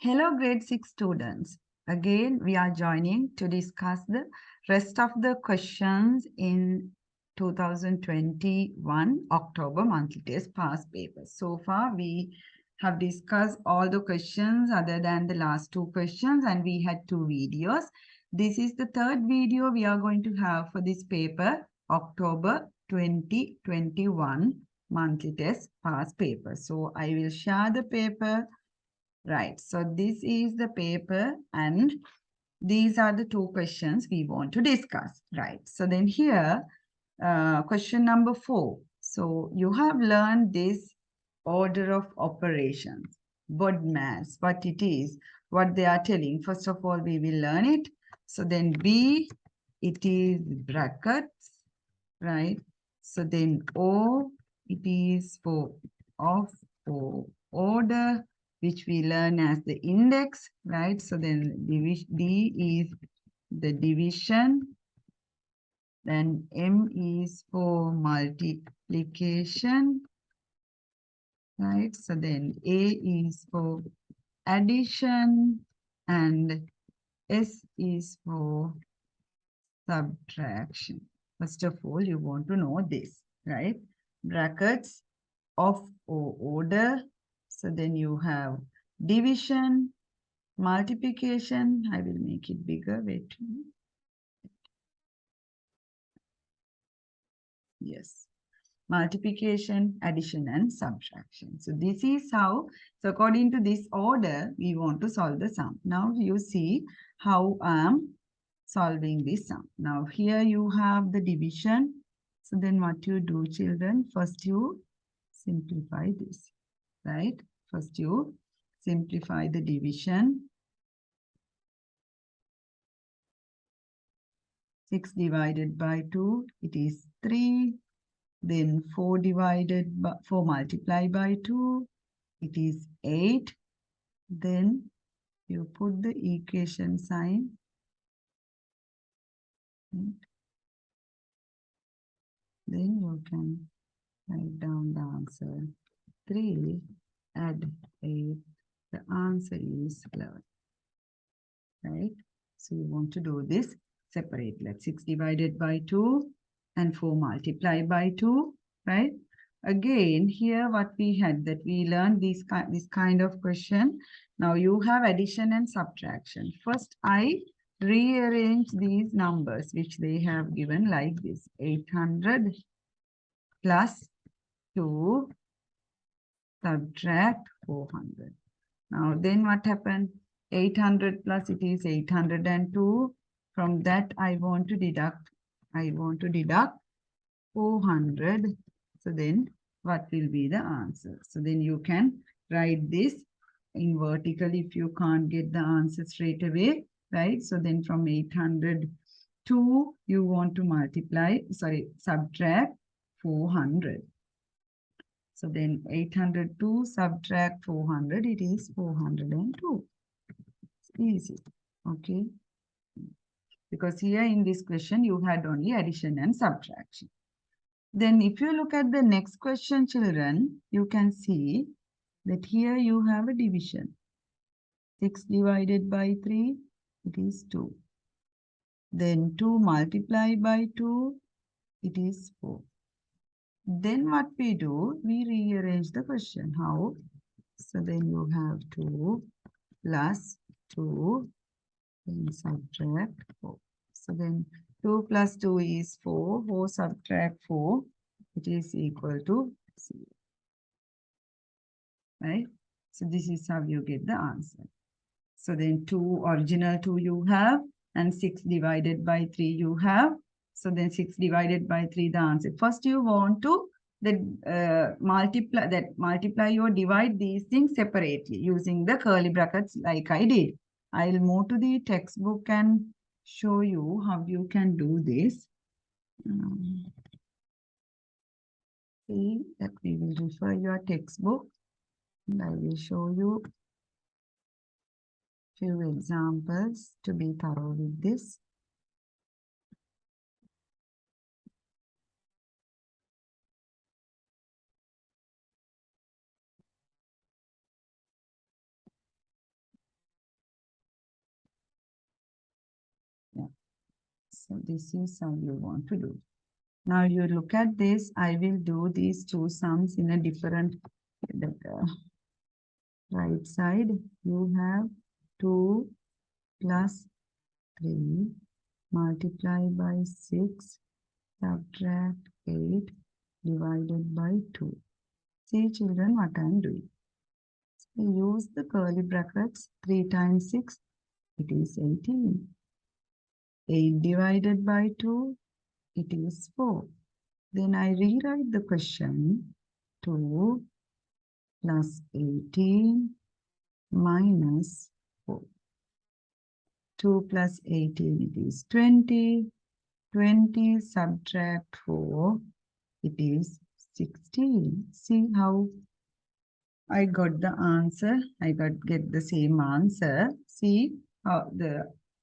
Hello, grade 6 students. Again, we are joining to discuss the rest of the questions in 2021 October monthly test past papers. So far, we have discussed all the questions other than the last two questions, and we had two videos. This is the third video we are going to have for this paper, October 2021 monthly test past paper. So I will share the paper. Right, so this is the paper and these are the two questions we want to discuss. Right, so then here, question number 4. So you have learned this order of operations, BODMAS, what it is, what they are telling. First of all, we will learn it. So then B, it is brackets, right? So then O, it is for of or order, which we learn as the index, right? So then D is the division. Then M is for multiplication, right? So then A is for addition and S is for subtraction. First of all, you want to know this, right? Brackets of order. So then you have division, multiplication. I will make it bigger. Wait. Yes. Multiplication, addition, and subtraction. So this is how, so according to this order, we want to solve the sum. Now you see how I am solving this sum. Now here you have the division. So then what you do, children, first you simplify this, right? First you simplify the division. 6 divided by 2, it is 3. Then 4 multiplied by 2, it is 8. Then you put the equation sign. Right? Then you can write down the answer. 3 add 8. The answer is 11. Right? So you want to do this separate. Like 6 divided by 2 and 4 multiplied by 2. Right? Again, here what we had that we learned this kind of question. Now you have addition and subtraction. First, I rearrange these numbers which they have given like this. 800 plus 2 subtract 400. Now then what happened? 800 plus it is 802. From that I want to deduct 400. So then what will be the answer? So then you can write this in vertical if you can't get the answer straight away, right? So then from 802, you want to subtract 400. So then 802 subtract 400, it is 402. It's easy, okay? Because here in this question, you had only addition and subtraction. Then if you look at the next question, children, you can see that here you have a division. 6 divided by 3, it is 2. Then 2 multiplied by 2, it is 4. Then what we do, we rearrange the question. How? So then you have 2 plus 2, then subtract 4. So then 2 plus 2 is 4. 4 subtract 4, it is equal to 0. Right? So this is how you get the answer. So then original 2 you have, and 6 divided by 3 you have. So then 6 divided by 3 the answer. First you want to multiply or divide these things separately using the curly brackets like I did. I'll move to the textbook and show you how you can do this. See that we will refer your textbook and I will show you few examples to be thorough with this. So this is how you want to do. Now you look at this. I will do these two sums in a different right side. You have 2 plus 3 multiplied by 6 subtract 8 divided by 2. See children what I am doing. So use the curly brackets. 3 times 6, it is 18. 8 divided by 2, it is 4. Then I rewrite the question. 2 plus 18 minus 4. 2 plus 18, it is 20. 20 subtract 4, it is 16. See how I got the answer. I get the same answer. See how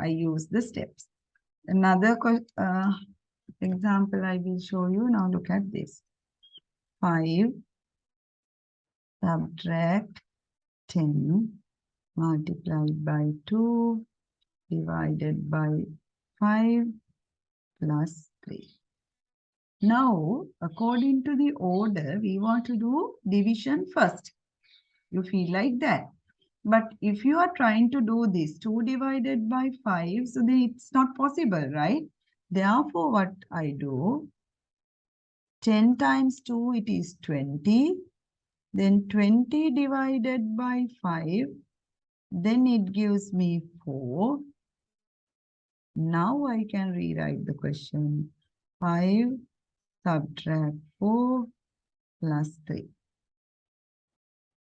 I use the steps. Another example I will show you. Now look at this. 5 subtract 10 multiplied by 2 divided by 5 plus 3. Now, according to the order, we want to do division first. You feel like that. But if you are trying to do this 2 divided by 5, so then it's not possible, right? Therefore, what I do, 10 times 2, it is 20. Then 20 divided by 5, then it gives me 4. Now I can rewrite the question. 5 subtract 4 plus 3.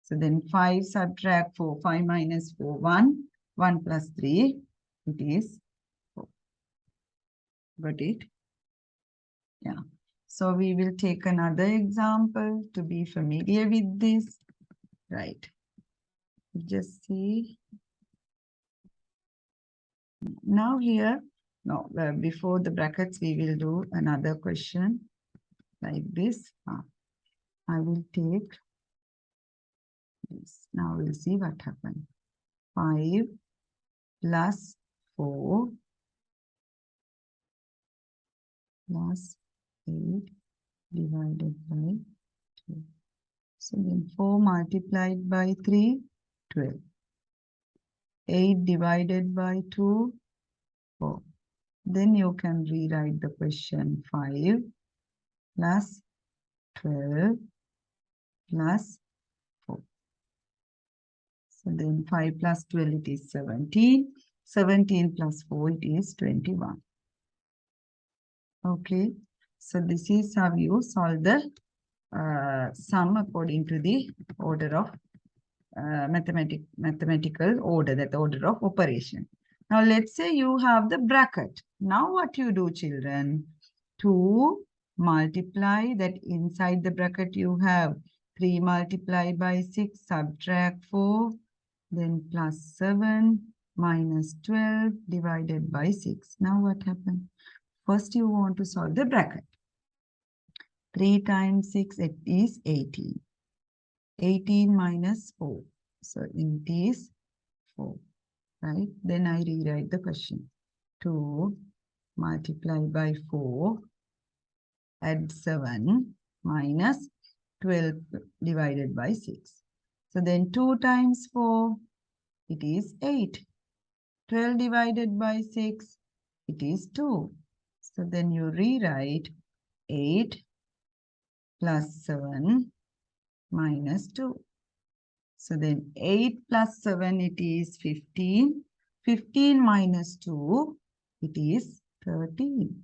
So then 5 subtract 4, 5 minus 4, 1. 1 plus 3, it is 4. Got it? Yeah. So we will take another example to be familiar with this. Right. Just see. Now here, no, before the brackets, we will do another question like this. I will take this. Now we'll see what happened. 5 plus 4 plus 8 divided by 2. So then 4 multiplied by 3, 12. 8 divided by 2, 4. Then you can rewrite the question. 5 plus 12 plus 4. So then 5 plus 12, it is 17. 17 plus 4, it is 21. Okay. So this is how you solve the sum according to the order of mathematical order, that order of operation. Now let's say you have the bracket. Now what you do, children? 2 multiply that inside the bracket you have 3 multiplied by 6 subtract 4, then plus 7 minus 12 divided by 6. Now what happened? First you want to solve the bracket. 3 times 6, it is 18. 18 minus 4. So it is 4, right? Then I rewrite the question. 2 multiplied by 4, add 7 minus 12 divided by 6. So then 2 times 4, it is 8. 12 divided by 6, it is 2. So then you rewrite 8 plus 7 minus 2. So then 8 plus 7, it is 15. 15 minus 2, it is 13.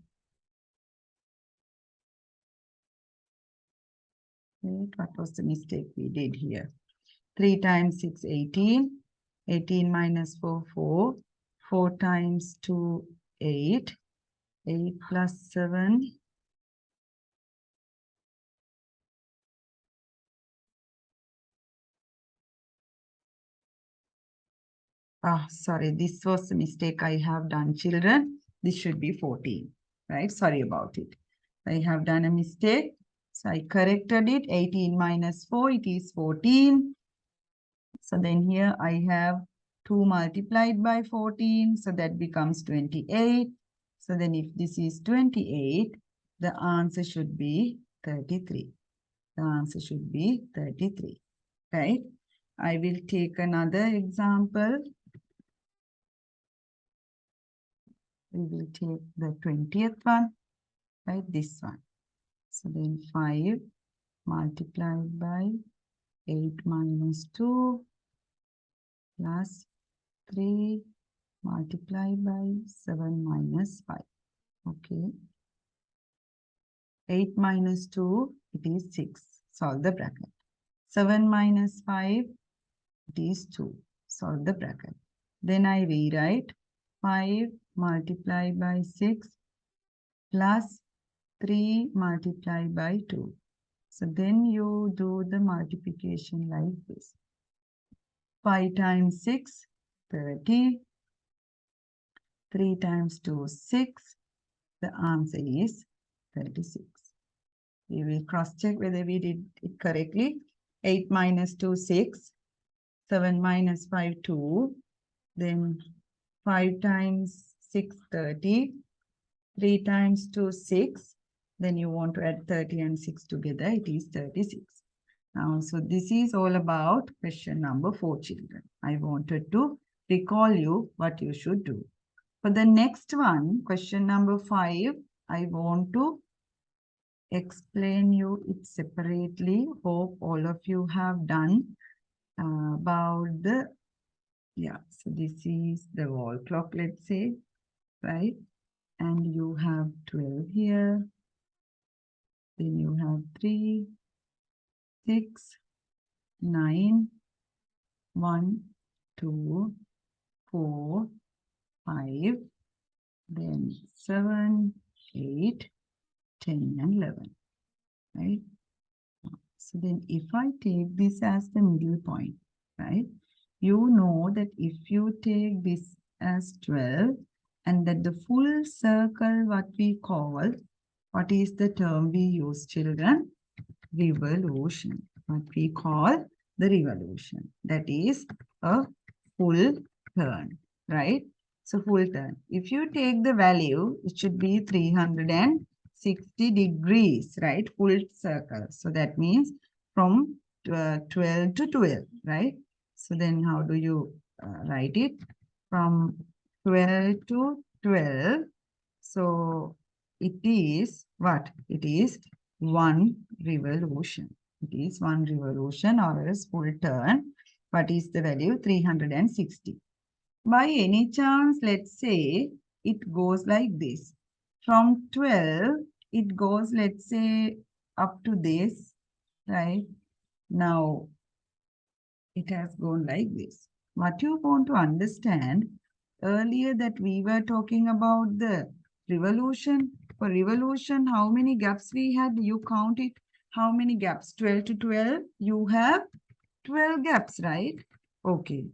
Wait, what was the mistake we did here? 3 times 6, 18. 18 minus 4, 4. 4 times 2, 8. 8 plus 7. Sorry, this was a mistake I have done, children. This should be 14, right? Sorry about it. I have done a mistake. So I corrected it. 18 minus 4, it is 14. So then here I have 2 multiplied by 14. So that becomes 28. So then if this is 28, the answer should be 33. The answer should be 33, right? I will take another example. We will take the 20th one, right? This one. So then 5 multiplied by 8 minus 2 plus 3 multiplied by 7 minus 5. Okay. 8 minus 2, it is 6. Solve the bracket. 7 minus 5, it is 2. Solve the bracket. Then I rewrite 5 multiplied by 6 plus 3 multiplied by 2. So then you do the multiplication like this. 5 times 6, 30. 3 times 2, 6. The answer is 36. We will cross-check whether we did it correctly. 8 minus 2, 6. 7 minus 5, 2. Then 5 times 6, 30. 3 times 2, 6. Then you want to add 30 and 6 together. It is 36. Now, so this is all about question number 4, children. I wanted to recall you what you should do. For the next one, question number 5, I want to explain you it separately. Hope all of you have done about the, so this is the wall clock, let's say, right? And you have 12 here. Then you have 3, 6, 9, 1, 2, 4, 5, then 7, 8, 10, and 11, right? So then if I take this as the middle point, right? You know that if you take this as 12 and that the full circle, what we call, what is the term we use, children? Revolution. What we call the revolution. That is a full turn, right? So full turn. If you take the value, it should be 360 degrees, right? Full circle. So that means from 12 to 12, right? So then how do you write it? From 12 to 12. So it is what? It is one revolution. It is one revolution or else full turn. What is the value? 360. By any chance, let's say it goes like this. From 12, it goes, let's say, up to this, right? Now, it has gone like this. What you want to understand, earlier that we were talking about the revolution. For revolution, how many gaps we had? You count it. How many gaps? 12 to 12. You have 12 gaps, right? Okay.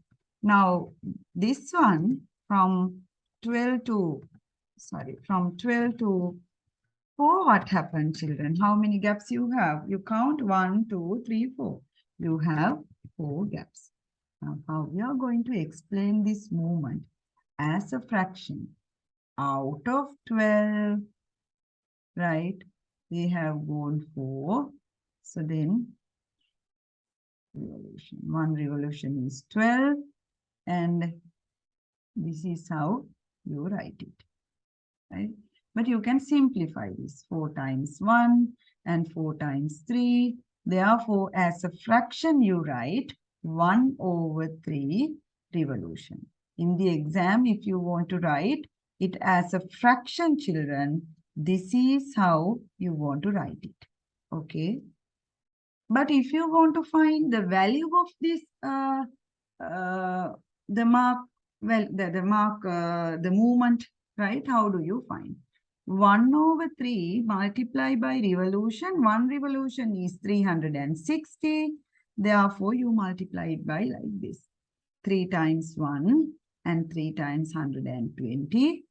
Now, this one from 12 to, from 12 to 4, what happened, children? How many gaps you have? You count 1, 2, 3, 4. You have 4 gaps. Now, how we are going to explain this movement as a fraction out of 12, right? We have gone 4. So then, revolution. One revolution is 12. And this is how you write it, right? But you can simplify this. 4 times 1 and 4 times 3. Therefore, as a fraction, you write 1 over 3 revolution. In the exam, if you want to write it as a fraction, children, this is how you want to write it. Okay. But if you want to find the value of this, the mark, well, the movement, right? How do you find? 1 over 3 multiplied by revolution. 1 revolution is 360. Therefore, you multiply it by like this. 3 times 1 and 3 times 120.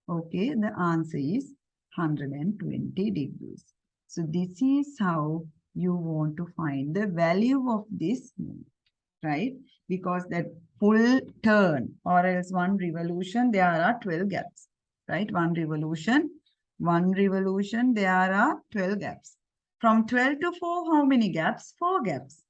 Okay, the answer is 120 degrees. So this is how you want to find the value of this movement, right? Because that full turn or else one revolution, there are 12 gaps. right? One revolution, there are 12 gaps. From 12 to 4, how many gaps? 4 gaps.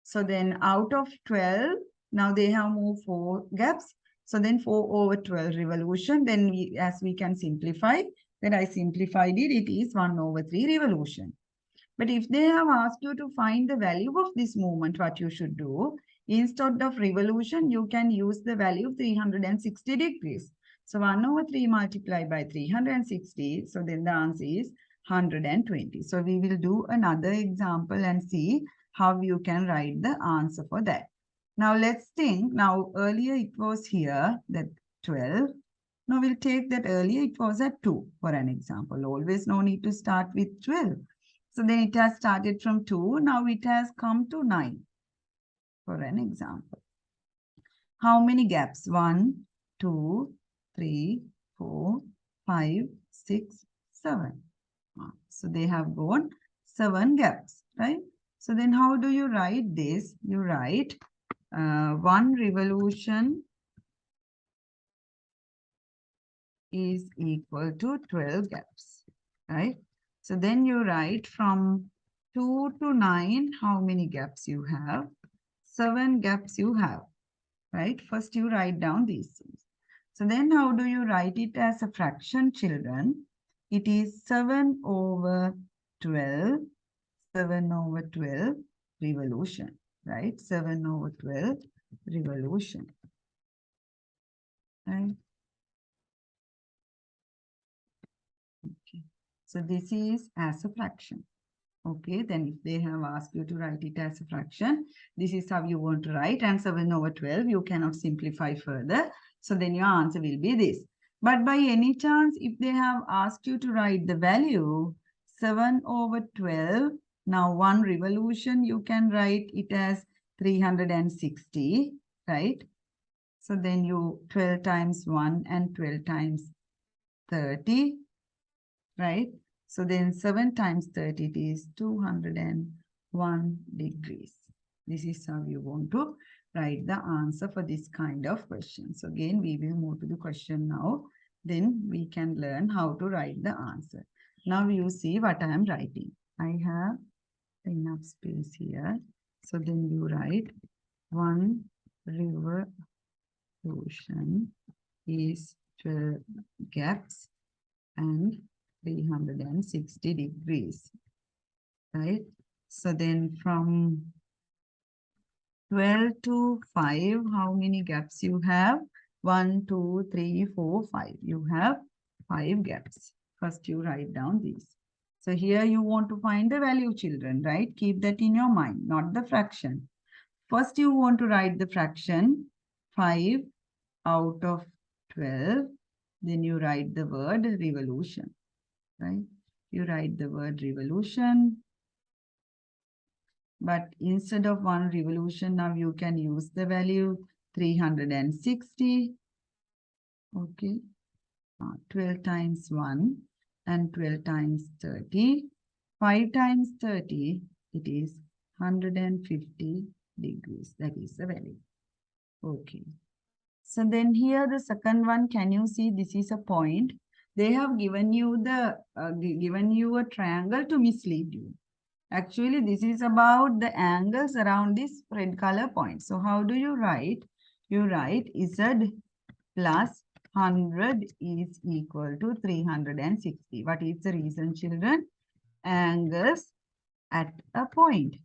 So then out of 12, now they have moved 4 gaps. So then 4 over 12 revolution, then as we can simplify, then I simplified it, it is 1 over 3 revolution. But if they have asked you to find the value of this movement, what you should do, instead of revolution, you can use the value of 360 degrees. So 1 over 3 multiplied by 360. So then the answer is 120. So we will do another example and see how you can write the answer for that. Now let's think. Now earlier it was here that 12. Now we'll take that earlier it was at 2 for an example. Always no need to start with 12. So then it has started from 2. Now it has come to 9 for an example. How many gaps? 1, 2, 3, 4, 5, 6, 7. So they have gone 7 gaps, right? So then how do you write this? You write 1 revolution is equal to 12 gaps, right? So then you write from 2 to 9, how many gaps you have? 7 gaps you have, right? First you write down these things. So then how do you write it as a fraction, children? It is 7 over 12, 7 over 12 revolution, right? 7 over 12 revolution, right? Okay. So this is as a fraction. Okay, then if they have asked you to write it as a fraction, this is how you want to write, and 7 over 12, you cannot simplify further. So then your answer will be this. But by any chance, if they have asked you to write the value 7 over 12, now 1 revolution, you can write it as 360, right? So then you 12 times 1 and 12 times 30, right? So then 7 times 30 it is 201 degrees. This is how you want to write the answer for this kind of question. So again, we will move to the question now. Then we can learn how to write the answer. Now you see what I am writing. I have enough space here. So then you write 1 revolution is 12 gaps and 360 degrees, right? So then from 12 to 5, how many gaps you have? 1, 2, 3, 4, 5. You have 5 gaps. First you write down these. So here you want to find the value, children, right? Keep that in your mind, not the fraction. First you want to write the fraction 5 out of 12. Then you write the word revolution. Right? You write the word revolution. But instead of 1 revolution, now you can use the value 360. Okay. 12 times 1 and 12 times 30. 5 times 30, it is 150 degrees. That is the value. Okay. So then here the second one, can you see this is a point? They have given you a triangle to mislead you. Actually, this is about the angles around this red color point. So how do you write? You write Z plus 100 is equal to 360. What is the reason, children? Angles at a point,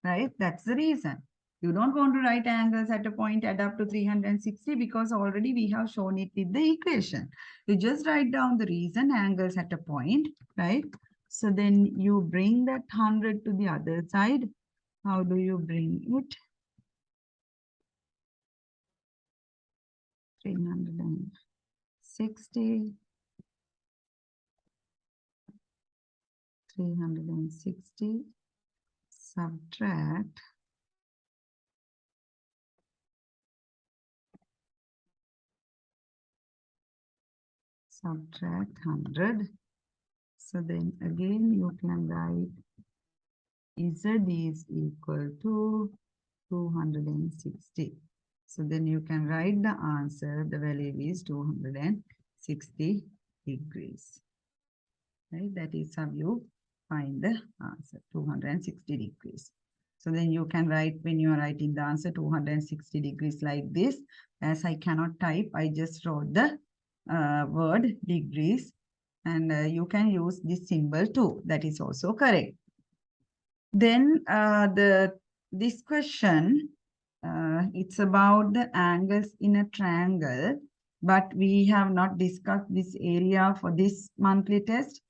right? That's the reason. You don't want to write angles at a point add up to 360 because already we have shown it with the equation. You just write down the reason angles at a point, right? So then you bring that 100 to the other side. How do you bring it? 360. 360. Subtract. Subtract 100. So then again you can write Z is equal to 260. So then you can write the answer. The value is 260. 60 degrees. Right? That is how you find the answer, 260 degrees. So then you can write, when you are writing the answer 260 degrees like this, as I cannot type, I just wrote the word degrees, and you can use this symbol too. That is also correct. Then this question, it's about the angles in a triangle, but we have not discussed this area for this monthly test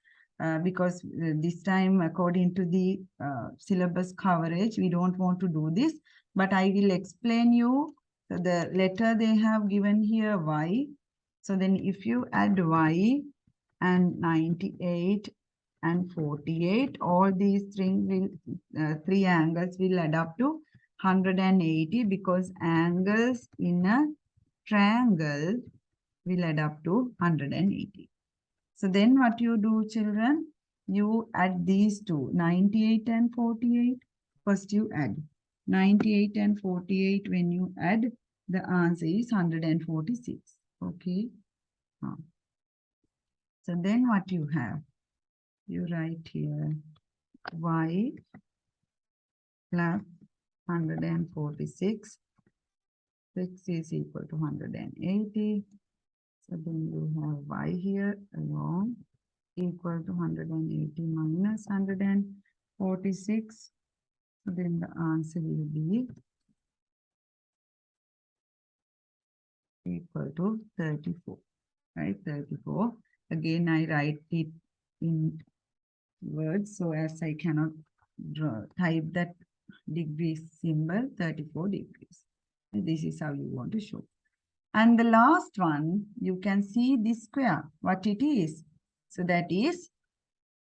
because this time, according to the syllabus coverage, we don't want to do this, but I will explain you the letter they have given here, y. So then if you add y and 98 and 48, all these three angles will add up to 180, because angles in a triangle will add up to 180. So then what you do, children? You add these two, 98 and 48. First you add 98 and 48. When you add, the answer is 146. Okay. So then what you have? You write here y plus 146. 6 is equal to 180. So then you have y here along equal to 180 minus 146. So then the answer will be equal to 34. Right? 34. Again, I write it in words, so as I cannot type that degree symbol, 34 degrees. And this is how you want to show. And the last one, you can see this square, what it is. So that is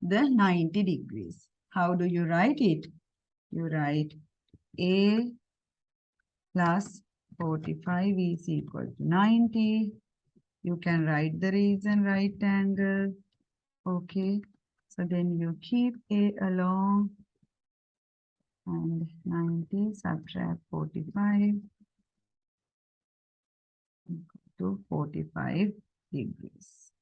the 90 degrees. How do you write it? You write A plus 45 is equal to 90. You can write the reason right angle. Okay. So then you keep A along and 90 subtract 45 to 45 degrees.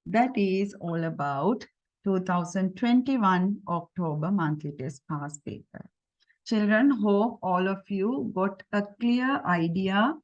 That is all about 2021 October monthly test past paper. Children, hope all of you got a clear idea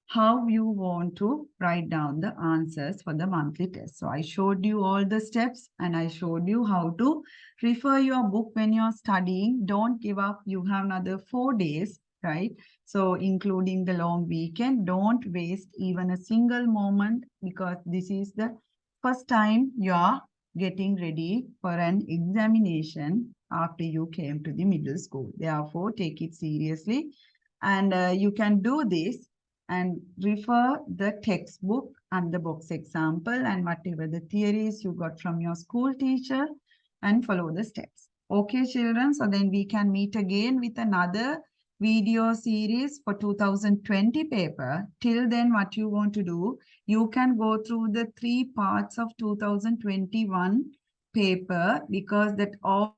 how you want to write down the answers for the monthly test. So I showed you all the steps and I showed you how to refer your book when you're studying. Don't give up. You have another 4 days, right? So including the long weekend, don't waste even a single moment, because this is the first time you are getting ready for an examination after you came to the middle school. Therefore, take it seriously, and you can do this and refer the textbook and the box example and whatever the theories you got from your school teacher, and follow the steps. Okay, children, so then we can meet again with another video series for 2020 paper. Till then, what you want to do, you can go through the 3 parts of 2021 paper, because that all